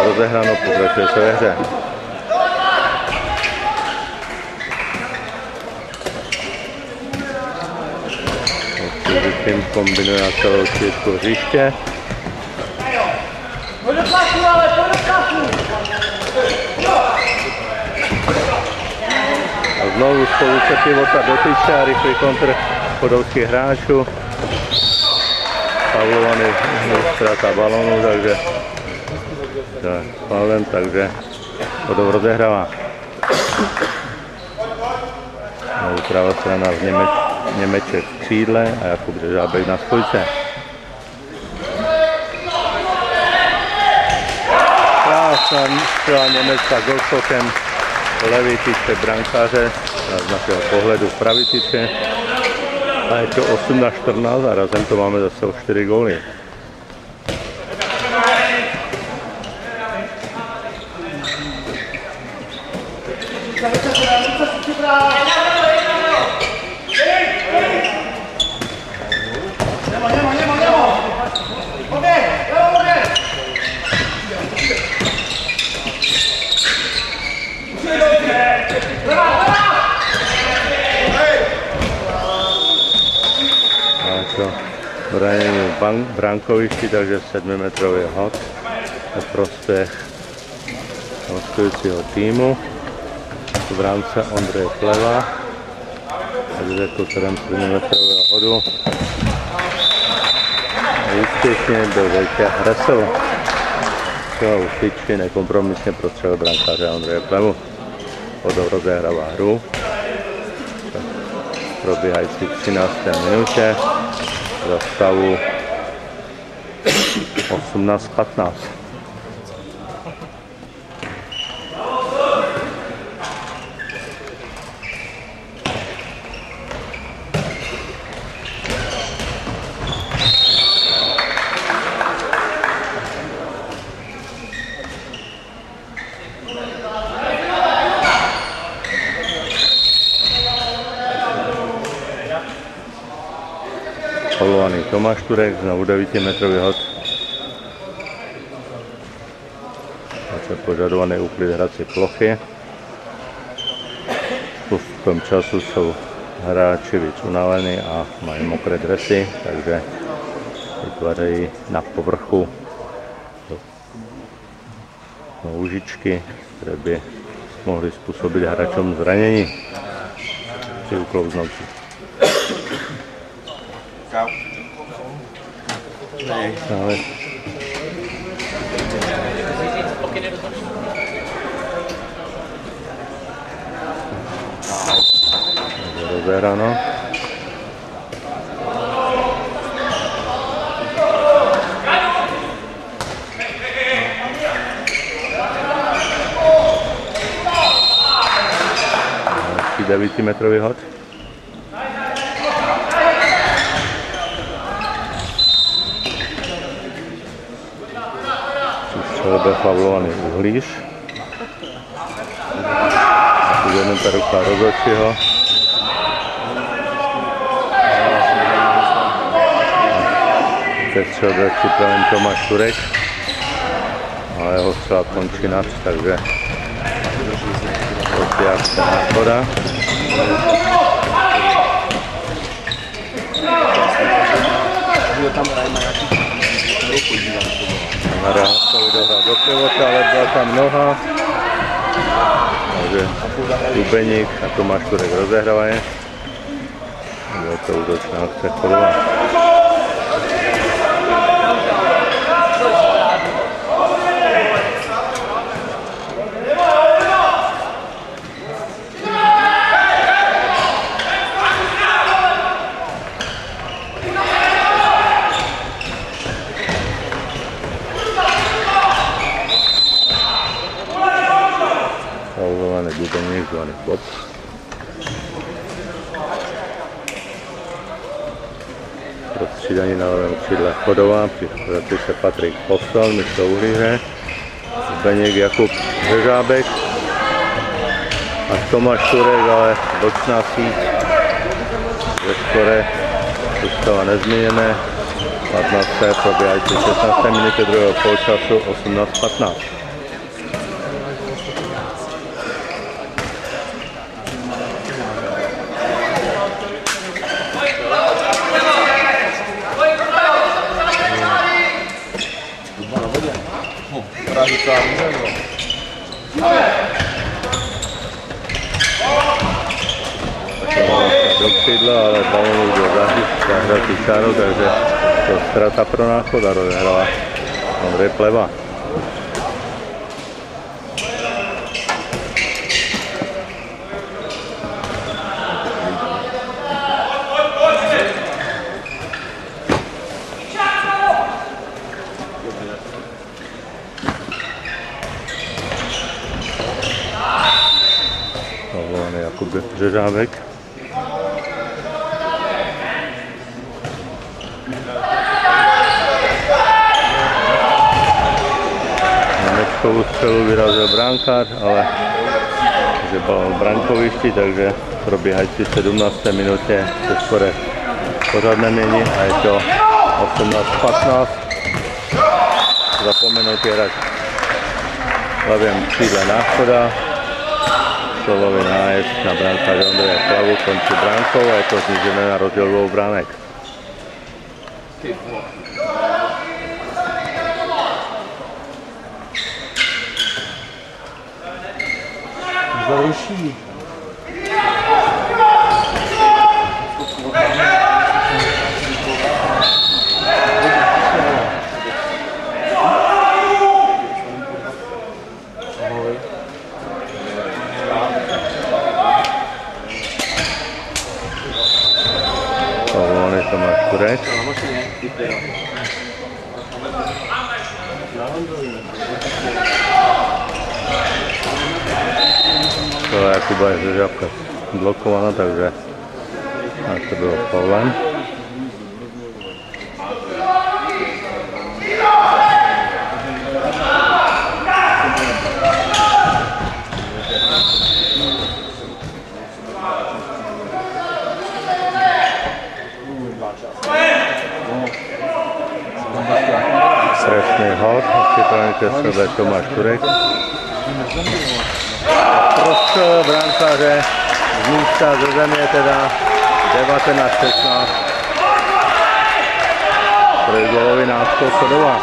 Rozehráno, pokračuje se ve hře. Tím kombinuje na celou šířku hřiště. A znovu spolu se pivota do tyče a rychlý kontr chodovských hráčů. Faulovaný ztráta balónu, takže faulem, takže Chodov rozehrává. Pravá strana z Němeček v křídle a Jakub Řežábek na spojce. Krásná střela Německa golskokem levý tyče brankáře, z našeho pohledu pravý tyče. A je to 8-14 a razem to máme zase o 4 góly. Branění v brankovišti, takže 7metrový hod ve prospěch hostujícího týmu. V bránce Ondrej Pleva, exekutorem 7metrového hodu. Úspěšně byl Vojtěch Hresl. Celou tyči nekompromisně prostřelil brankáře Ondreje Plevu. Chodov rozehrává hru. Probíhající v 13. minutě. Za stavu 18-15. Faulovaný Tomáš Turek, znovu 9metrový hod. Zase požadovaný úklid hrací plochy. S postupem času jsou hráči víc unavení a mají mokré dresy, takže vytvářejí na povrchu lůžičky, které by mohly způsobit hráčům zranění při uklouznoucí. Ale rozehráno. Další 9metrový hod. Byl faulovaný Uhlíř. Zvednutá ruka rozhodčího. Teď střel byl připraven Tomáš Turek, ale jeho střela končí nač, takže protiakce náchoda. Ráskovi dohrál do pivota, ale byla tam noha. Takže Tubeník a Tomáš Turek rozehrávají. Bude to útočná akce Chodova. Bubeník, zvaný Bob. Prostřídaní na levém křídle Chodova, připraví se Patrik Postel, místo Uhlíře. Bubeník Jakub Řežábek. Až Tomáš Turek, ale bočná síť ve skore zůstala nezměněné. 15. probíhající 16. minuty druhého poločasu 18:15. Do křídla, ale balon do zahratý čáru, takže to ztrata pro náchod a rozehrala Ondřej Pleva. Povolený Jakub Řežávek. Na střelu vyrazil brankář, ale že balon v brankovišti, takže probíhající 17. minutě se skore pořád nemění a je to 18:15. Zapomenutý hráč v levém křídle Náchoda. Solový nájezd na brankáře Ondřeje Plavu končí brankou a je to snížené na rozdíl 2 branek. Zaruší. Povolený Tomáš Turek. To Jakuba je Řežávka blokována, takže to bylo faulem. Trestný hod, připravený ke střele Tomáš Turek. Prostřel brankáře z místa ze země, teda 19:16. Trojgólový náskok Chodova.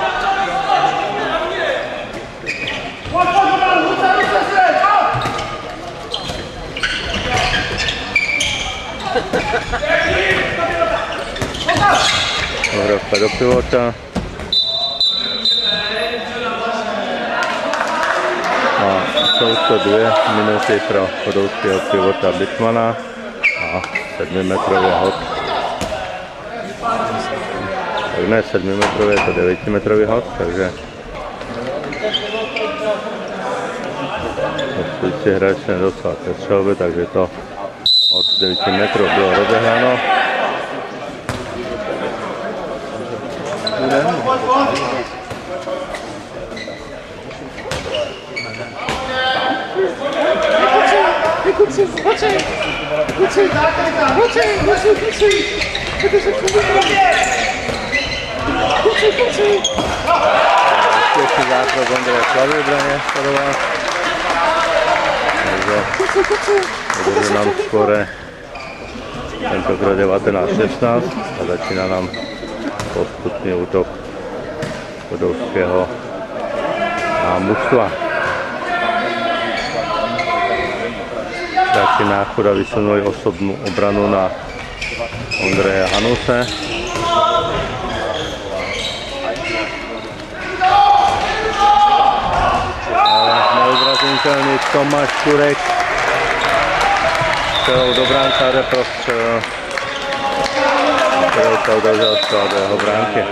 Dohrávka do pivota. Jsou to 2 minuty pro chodovského pivota Bitmana a 7metrový hod. Tak ne 7metrový, je to 9metrový hod, takže odsující hráč nedostal ke střelbě, takže to od 9 metrů bylo rozehráno. Úspěšný zákrok Ondřeje Plavy v braně Chodova. Takže nám skore tentokrát 19:16 a začíná nám postupný útok chodovského mužstva. Hráči Náchoda vysunuli osobnou obranu na Ondřeje Hanuse. Ale neuzrazitelný Tomáš Turek střelou do brankáře prostřel, kterou se udržel z jeho bránky.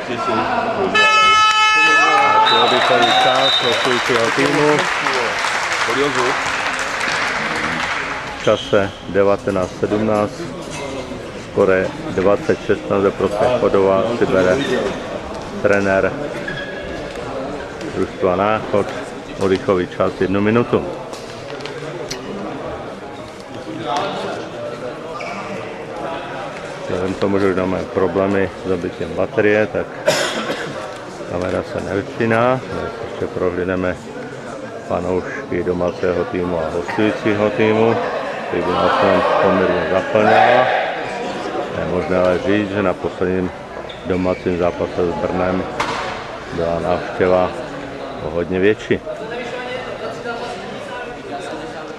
Oddychový čas hostujícího týmu. V čase 19:17, skore 20:16 ve prospěch Chodova si bere trenér družstva Náchod. Oddychový čas 1 minutu. Vzhledem tomu, že máme problémy s zabitím baterie, tak kamera se nevypíná. Ještě prohlídneme fanoušky domácího týmu a hostujícího týmu. Tribuna se nám poměrně zaplnila. Je možné ale říct, že na posledním domácím zápase s Brnem byla návštěva o hodně větší.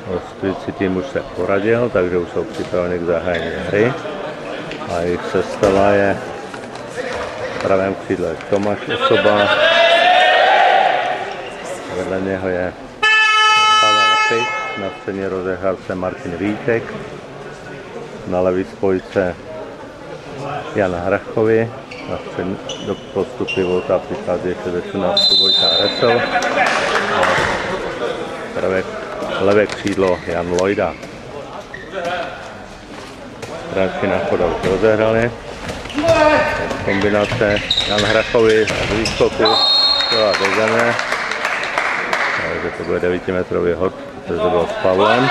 Hostující tým už se poradil, takže už jsou připraveni k zahájení hry. A jejich sestava je v pravém křídle Tomáš Osoba, vedle něho je Pavel Pich, na scéně rozehrávce Martin Vítek, na levý spojce Jan Hrachovi, na scéně do postu pivota přichází ještě ze 14 Vojta Resel a levé křídlo Jan Lojda. Hráči na choda už rozehrali. Kombinace Jan Hrachovi z výskoku a do země. Takže to bude 9metrový hod se Zebou s Pavlem.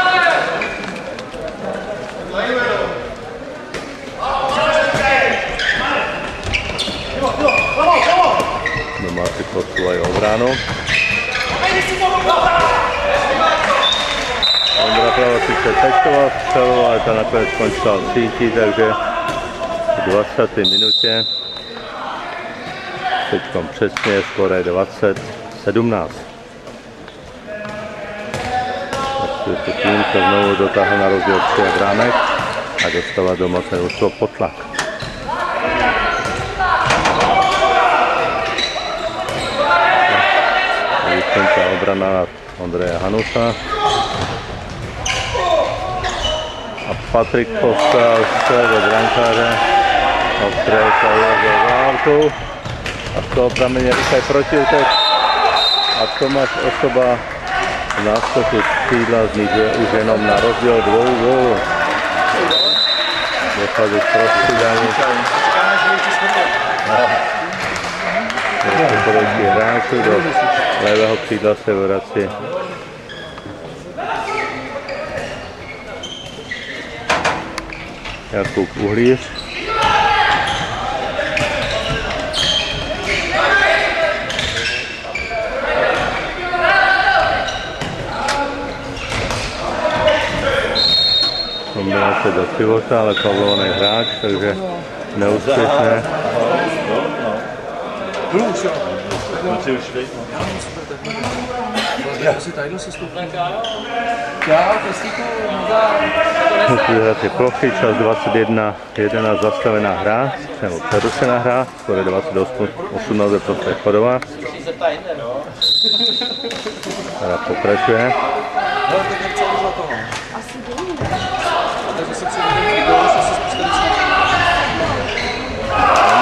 Domácí posílají obranu. Ondra Pravo sice textoval střelu, ale ta nakonec skončila v síti, takže v 20. minutě teďkom přesně skoro je 20-17. Tým se znovu dotáhl na rozdíl 3 bránek a dostala domácí mužstvo pod tlak. Výkončá obrana Ondreje Hanusa. A Patrik Postal střelil do brankáře, odstřelil se do válku a z toho prameně rychlej protiútok a Tomáš Osoba v náskoku křídla znižuje už jenom na rozdíl 2 gólů. Dochází k prostřídání. Podolských hráčů do levého křídla se vrací Jakub Uhlíř. Kombinace do pivota, ale Pavlov je hráč, takže neúspěšné. Hrací plochy, čas 21:11 zastavená hra, nebo přerušená hra, skoro 28:18 ve prospěch Chodova. Hra pokračuje.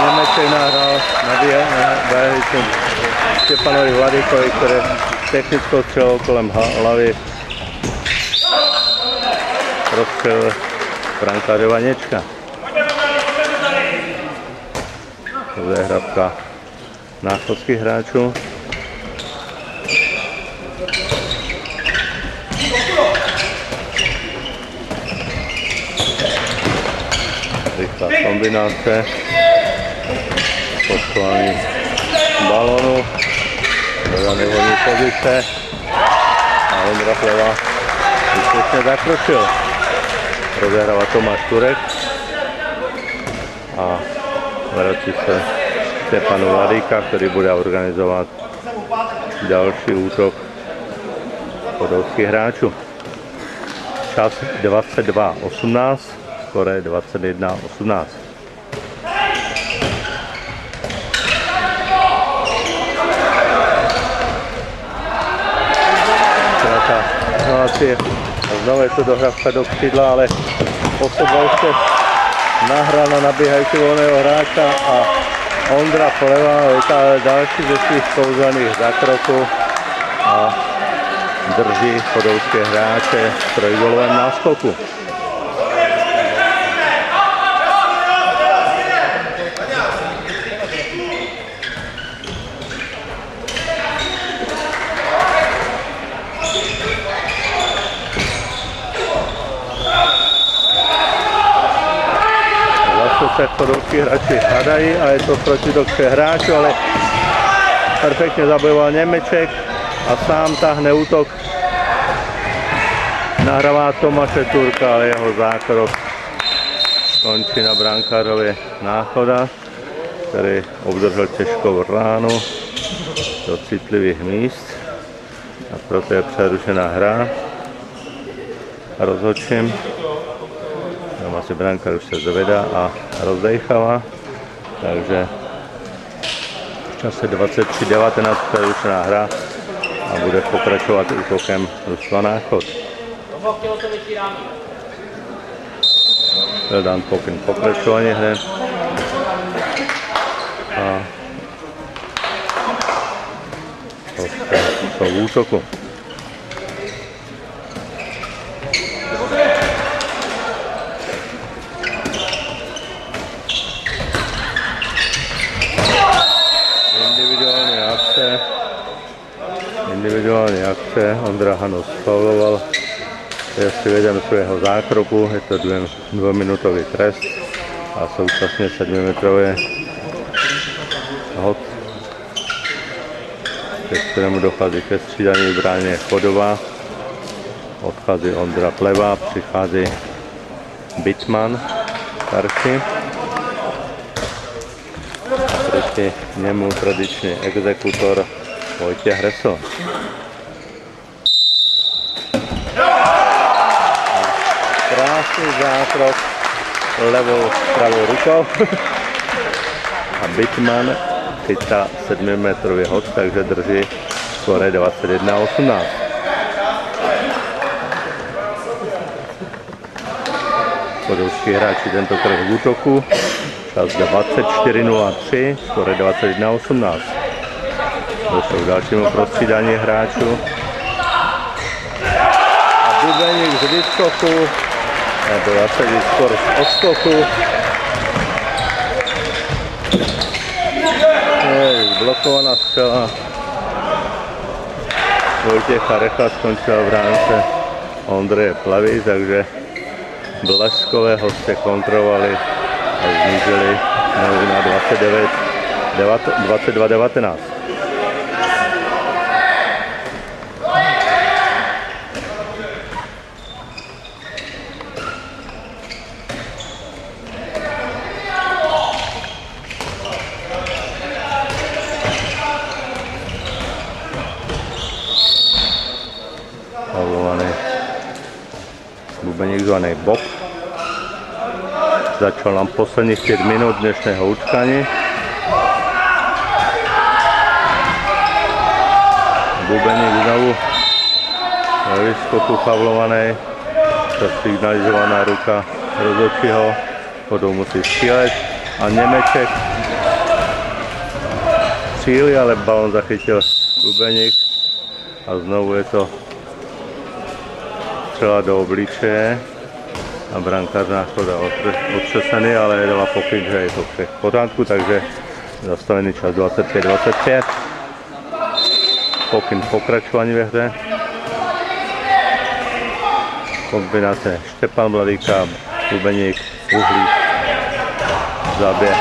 Němeček nahrál na Běhejčům Štěpanovi Vladykovi, který technickou střelou kolem hlavy rozstřelil brankáře Vaněčka. To je hrabka náchodských hráčů. Rychlá kombinace, posklání balonu, do nevhodné pozice a Ondra Pleva úspěšně zakročil. Rozehrává Tomáš Turek a vrací se Štěpanu Vladýka, který bude organizovat další útok podolských hráčů. Čas 22:18, skore 21:18. Znovu je to dohrávka do křídla, ale Osoba už se nahrál na nabíhající volného hráča a Ondra Pleva vytáhl další ze svých kouzelných zákroků a drží podolské hráče v trojgólovém náskoku. se podolskí hráči hádají a je to protiútok hráčů, ale perfektně zabojoval Němeček a sám tahne útok. Nahrává Tomáše Turka, ale jeho zákrok končí na brankářově Náchoda, který obdržel těžkou ránu do citlivých míst a proto je přerušená hra rozhodčím. Tam asi brankář už se zvedá a rozdejchává, takže v čase 23:19 přerušená hra a bude pokračovat útokem družstva Náchod. Byl dán pokyn pokračování hry a jsou v útoku. Individuální akce, Ondra Hanus fauloval, je si vědem svého zákroku, je to dvouminutový trest a současně 7metrový hod, ke kterému dochází ke střídání v bráně Chodová, odchází Ondra Pleva, přichází Bitman starší a proti němu tradiční exekutor Vojtěch Hresl. Krásný zákrok levou pravou rukou a Bitman chytá 7metrový hod, takže drží skóre 21:18. Podolští hráči tentokrát v útoku, čas 24:03, skóre 21:18. Došlo k dalšímu prostřídání hráčů. A Bubeník z výskoku, nebo zase výskor z odskoku. Blokovaná střela Vojtěcha Recha skončila v bránce Ondřeje Plavy, takže bleskové hosté kontrolovali a znížili na 22:19. Bubeník zvaný Bob. Začal nám posledních 5 minut dnešného utkání. Bubeník znovu ve výskoku faulovaný. Signalizovaná ruka rozhodčího. Chodou musí střílet. A Němeček střílí, ale balon zachytil Bubeník. A znovu je to střela do obličeje a brankář Náchoda otřesený, ale dala pokyn, že je to vše v pořádku, takže zastavený čas 25:25. Pokyn pokračování ve hře. Kombinace Štěpán Mladíka, Bubeník, Uhlík, záběh.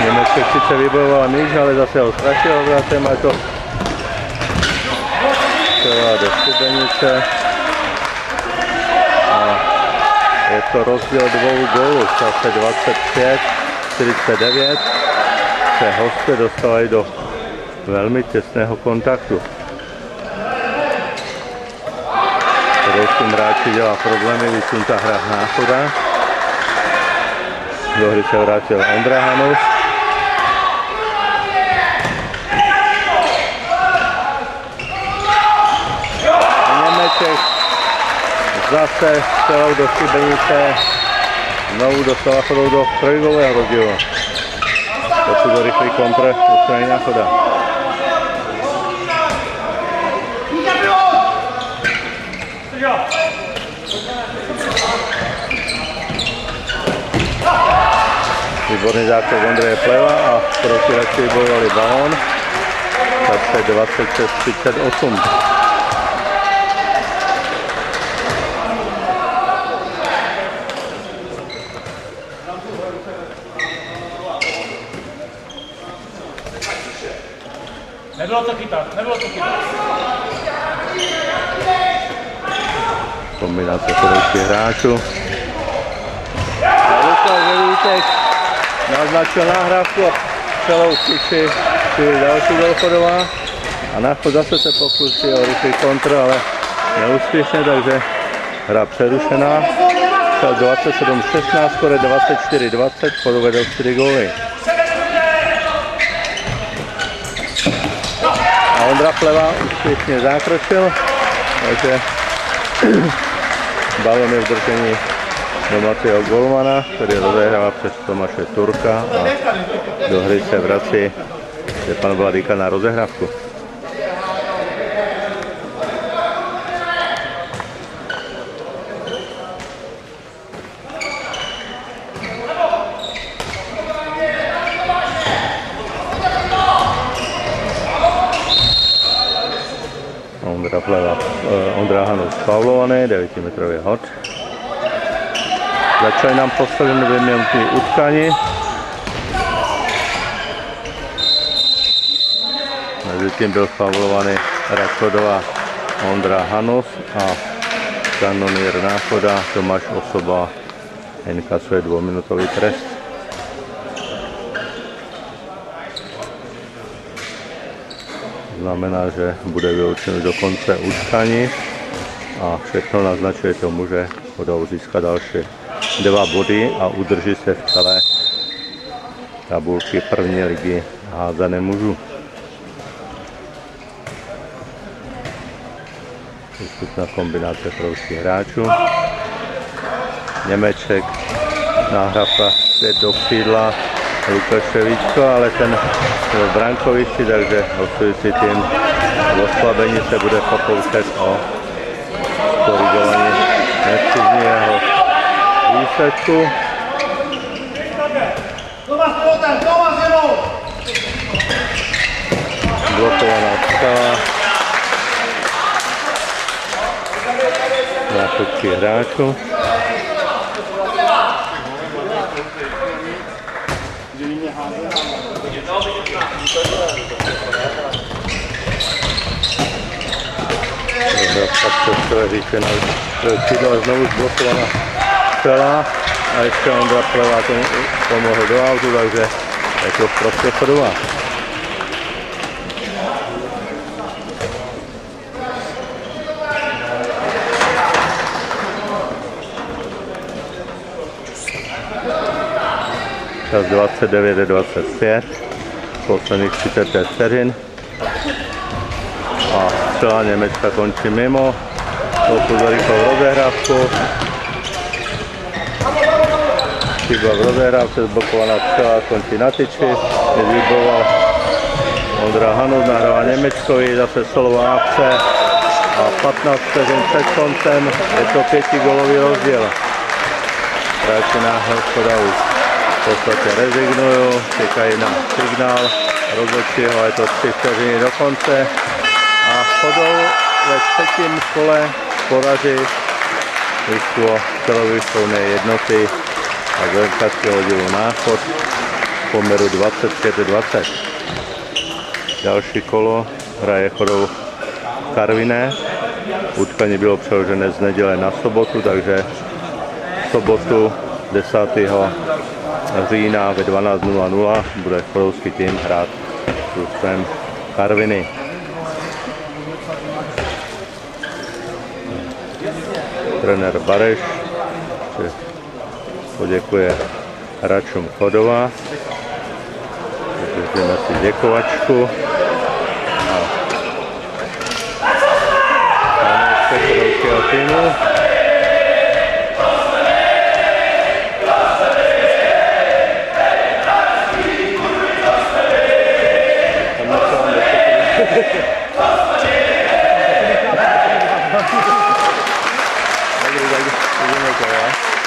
Němeček sice vybojoval míč, ale zase ho ztratil obratem a je to střela do Studenice. Je to rozdíl 2 gólů, v čase 25:49 se hosté dostávají do velmi těsného kontaktu. Podolským hráči dělá problémy, vysunutá hra Náchoda. Do hry se vrátil Ondra Hanus. Němeček zase střelou do šibenice, znovu dostala Chodou do trojgového rozdílu. Pokud do rychlý kontr do strany Náchoda. Výborný zákrok Ondřeje Pleva a protilepší bojovali balón. Takže 26:38. Nebylo to chytat, nebylo to chytat. Kombinace chodoucích hráčů. A Lukáš Velíček naznačil nahrávku a celou přišli další Golchodová. A na chod zase se pokusil o rychlý kontr, ale neúspěšně, takže hra přerušená. 27-16, skoro 24-20, Chodu vedou 4 góly. A Ondra Pleva úspěšně zákročil, takže balon je v držení domácího golmana, který rozehrává přes Tomáše Turka a do hry se vrací Štěpán Vladyka na rozehrávku. Ondra Hanus faulovaný, 9-metrový hod. Začali nám poslední 2 minuty utkání. Mezitím byl faulovaný Rakodová Ondra Hanus a kanonýr Náchoda Tomáš Osoba inkasuje 2-minutový trest. Znamená, že bude vyloučen do konce utkání a všechno naznačuje tomu, že budou získat další 2 body a udrží se v celé tabulky první ligy hádané mužů. Výstupná kombinace prouských hráčů. Němeček, nahrávka zpět do křídla. Lukáš Ševíčko, ale ten byl v brankovišti, takže hostující tým v oslabení se bude pokoušet o korigování nepříznivého výsledku. Blokovaná stava na všetkých hráčů. Znovu zblokovaná střela a ještě Ondra Pleva tomu pomohl do autu, takže je to prostě Chodová. Čas 29:25, posledních 35 vteřin. A střela Němečka končí mimo. Pokus za rychlou rozehrávku. Chyba v rozehrávce, zblokovaná střela končí na tyči. Vyboval Ondra Hanus, nahrává Němečkovi, zase solová akce. A 15 vteřin před koncem je to 5gólový rozdíl. Hráči na Hospoda už v podstatě rezignují, čekají na signál rozhodčího, je to 3 vteřiny do konce. A Chodou ve 3. kole porazí mužstvo celovýškovné jednoty a z lékařského oddílu Náchod v poměru 25:20. Další kolo hraje Chodou v Karviné. Utkání bylo přeložené z neděle na sobotu, takže v sobotu 10. října ve 12:00 bude chodovský tým hrát s družstvem Karviny. Trenér Bareš poděkuje hráčům Chodova. Jdeme si děkovačku. A chodovského týmu. Dobrý, tak vidíme to, jo?